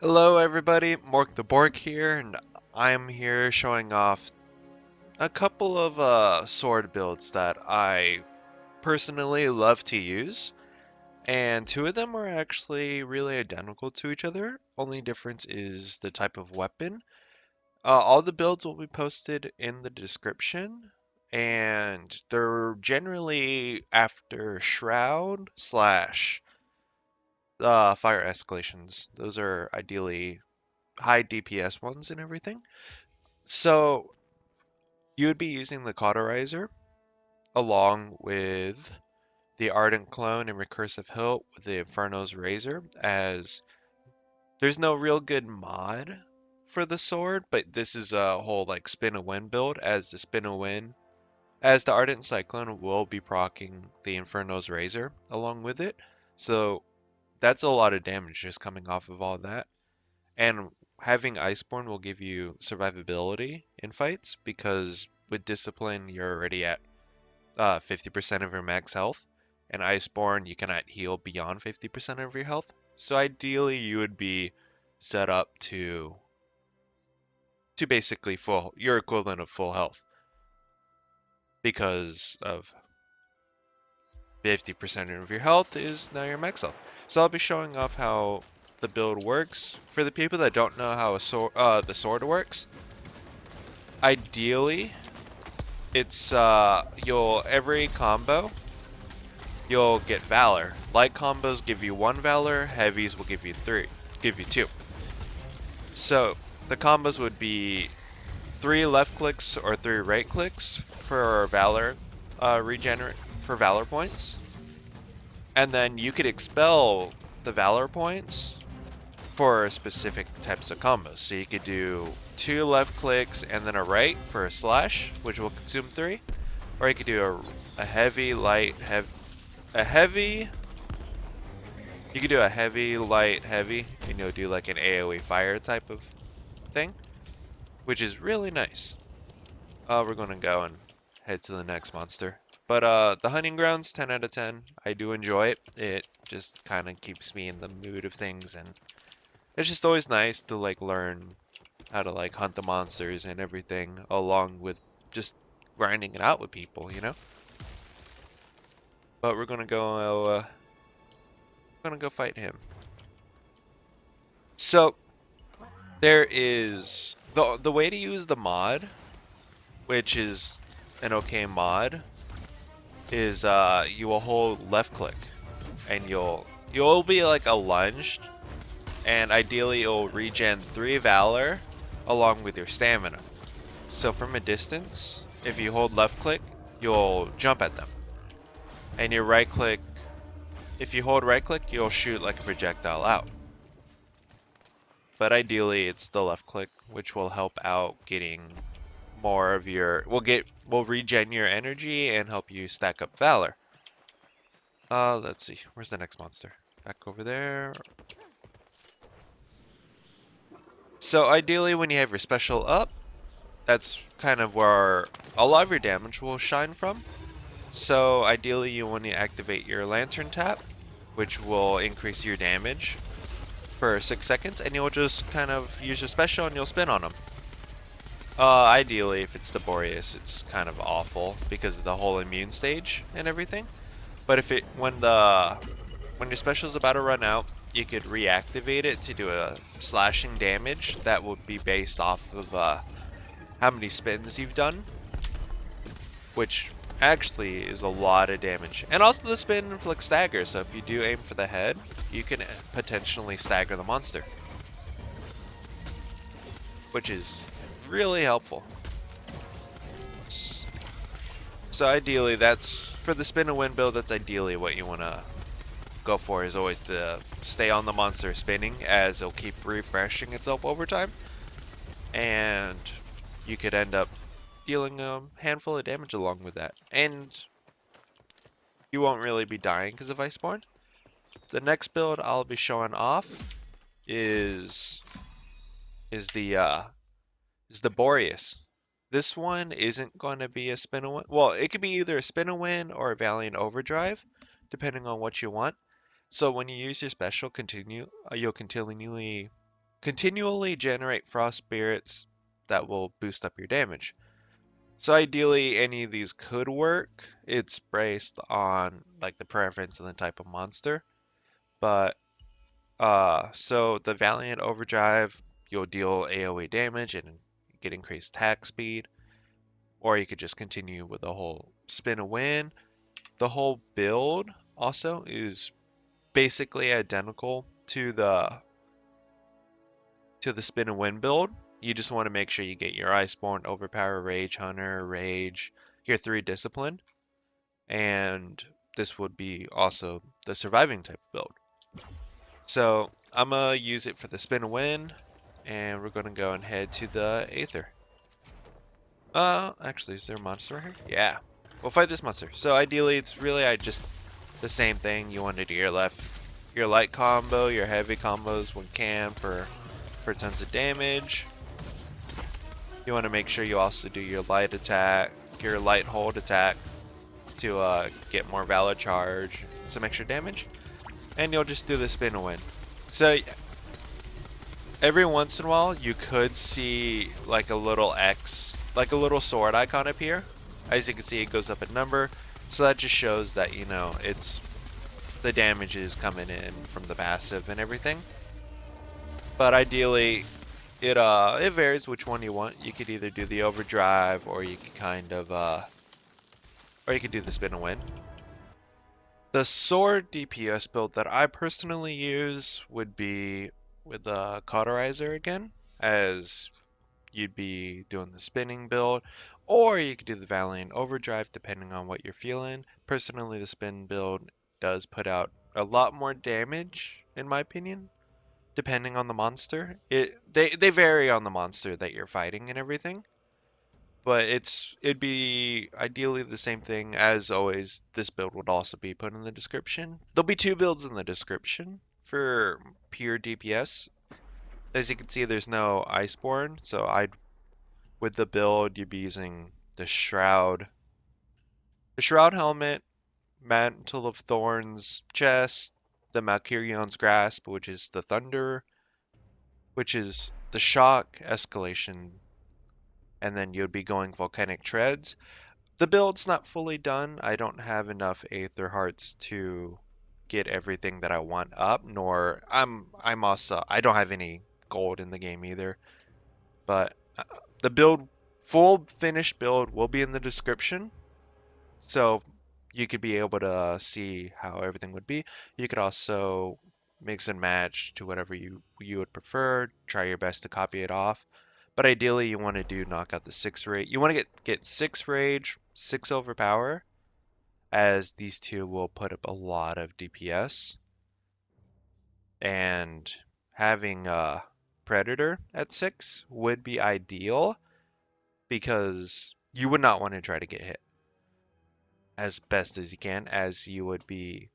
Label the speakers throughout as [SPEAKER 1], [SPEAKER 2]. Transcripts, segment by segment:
[SPEAKER 1] Hello everybody, Mork the Bork here, and I'm here showing off a couple of sword builds that I personally love to use, and two of them are actually really identical to each other. Only difference is the type of weapon. All the builds will be posted in the description, and they're generally after Shroud slash fire escalations. Those are ideally high DPS ones and everything. So you would be using the cauterizer along with the Ardent Clone and Recursive Hilt with the Inferno's Razor, as there's no real good mod for the sword, but this is a whole like spin a win build, as the Ardent Cyclone will be proccing the Inferno's Razor along with it. So that's a lot of damage just coming off of all that. And having Iceborne will give you survivability in fights because with Discipline you're already at 50% of your max health, and Iceborne you cannot heal beyond 50% of your health. So ideally you would be set up to basically full your equivalent of full health because of 50% of your health is now your max health. So I'll be showing off how the build works. For the people that don't know how the sword works, ideally it's you'll every combo you'll get valor. Light combos give you one valor, heavies will give you two. So the combos would be 3 left clicks or 3 right clicks for valor regenerate for valor points. And then you could expel the valor points for specific types of combos. So you could do 2 left clicks and then a right for a slash, which will consume 3. Or you could do a heavy, light, a heavy. You could do a heavy, light, heavy, and you'll do like an AoE fire type of thing, which is really nice. We're gonna go and head to the next monster. But the hunting grounds, 10 out of 10. I do enjoy it. It just kind of keeps me in the mood of things, and it's just always nice to like learn how to like hunt the monsters and everything, along with just grinding it out with people, you know. But we're gonna go fight him. So there is the way to use the mod, which is an okay mod, is you will hold left click and you'll be like a lunged, and ideally it'll regen 3 valor along with your stamina. So from a distance, if you hold left click, you'll jump at them. And your right click, if you hold right click, you'll shoot like a projectile out. But ideally it's the left click, which will help out getting more of your will regen your energy and help you stack up valor. Let's see, where's the next monster? Back over there. So ideally when you have your special up, that's kind of where a lot of your damage will shine from. So ideally you want to activate your lantern tap, which will increase your damage for 6 seconds, and you'll just kind of use your special and you'll spin on them. Ideally, if it's the Boreas, it's kind of awful because of the whole immune stage and everything. But if it when your special is about to run out, you could reactivate it to do a slashing damage that would be based off of how many spins you've done, which actually is a lot of damage. And also the spin inflicts stagger, so if you do aim for the head, you can potentially stagger the monster, which is really helpful. So ideally, that's for the spin and win build, that's ideally what you want to go for, is always to stay on the monster spinning, as it'll keep refreshing itself over time, and you could end up dealing a handful of damage along with that, and you won't really be dying because of Iceborne. The next build I'll be showing off is the Boreas. This one isn't going to be a spin a win. Well, it could be either a spin a win or a Valiant Overdrive, depending on what you want. So when you use your special, you'll continually continually generate frost spirits that will boost up your damage. So ideally, any of these could work. It's based on like the preference and the type of monster. But so the Valiant Overdrive, you'll deal AoE damage and get increased attack speed, or you could just continue with the whole spin a win. The whole build also is basically identical to the spin and win build. You just want to make sure you get your Iceborne, Overpower, Rage Hunter, Rage, your 3 Discipline, and this would be also the surviving type build. So I'm gonna use it for the spin and win, and we're gonna go and head to the Aether. Actually, is there a monster right here? Yeah. We'll fight this monster. So ideally, it's really just the same thing. You want to do your light combo, your heavy combos when can for tons of damage. You want to make sure you also do your light attack, your light hold attack to get more valor charge, some extra damage, and you'll just do the spin and win. So every once in a while, you could see like a little X, like a little sword icon up here. As you can see, it goes up in number, so that just shows that, you know, it's the damage is coming in from the passive and everything. But ideally, it varies which one you want. You could either do the overdrive, or you could kind of or you could do the spin and win. The sword DPS build that I personally use would be with the cauterizer again, as you'd be doing the spinning build, or you could do the Valiant Overdrive depending on what you're feeling. Personally, the spin build does put out a lot more damage, in my opinion, depending on the monster. They vary on the monster that you're fighting and everything. But it'd be ideally the same thing as always. This build would also be put in the description. There'll be 2 builds in the description for pure DPS. As you can see, there's no Iceborne, so with the build you'd be using the Shroud helmet, Mantle of Thorns chest, the Malkirion's Grasp, which is the Thunder, which is the Shock escalation, and then you'd be going Volcanic Treads. The build's not fully done. I don't have enough Aether Hearts to get everything that I want up, nor I'm also I don't have any gold in the game either. But the full finished build will be in the description, so you could be able to see how everything would be. You could also mix and match to whatever you would prefer. Try your best to copy it off. But ideally, you want to knock out the 6 rage. You want to get 6 rage, 6 overpower, as these two will put up a lot of DPS. And having a Predator at 6 would be ideal, because you would not want to try to get hit as best as you can, as you would be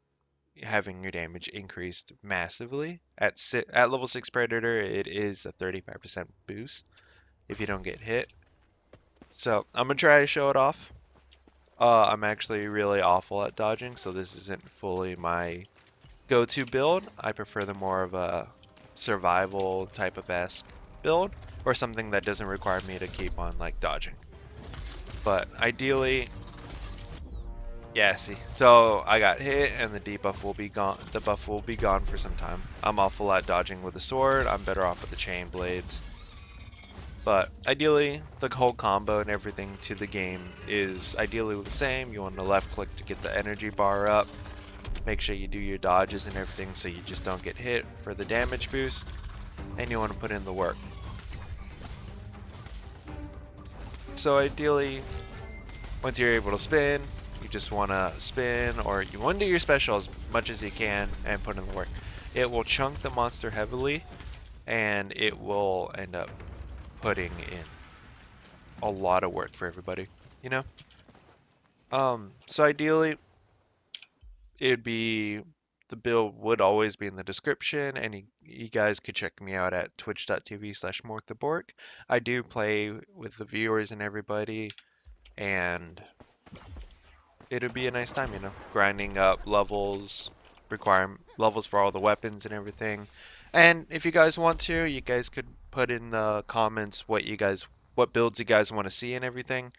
[SPEAKER 1] having your damage increased massively. At level 6 Predator, it is a 35% boost if you don't get hit. So I'm gonna try to show it off. I'm actually really awful at dodging, so this isn't fully my go-to build. I prefer the more of a survival type of esque build, or something that doesn't require me to keep on like dodging. But ideally, yeah, see, so I got hit and the debuff will be gone. The buff will be gone for some time. I'm awful at dodging with the sword. I'm better off with the chain blades. But ideally, the whole combo and everything to the game is ideally the same. You want to left click to get the energy bar up. Make sure you do your dodges and everything so you just don't get hit for the damage boost. And you want to put in the work. So ideally, once you're able to spin, you just want to spin, or you want to do your special as much as you can and put in the work. It will chunk the monster heavily, and it will end up putting in a lot of work for everybody, you know? So ideally, it'd be, the build would always be in the description, and you guys could check me out at twitch.tv/morkthebork. I do play with the viewers and everybody, and it'd be a nice time, you know, grinding up levels, requiring levels for all the weapons and everything. And if you guys want to, you guys could put in the comments what builds you guys want to see and everything.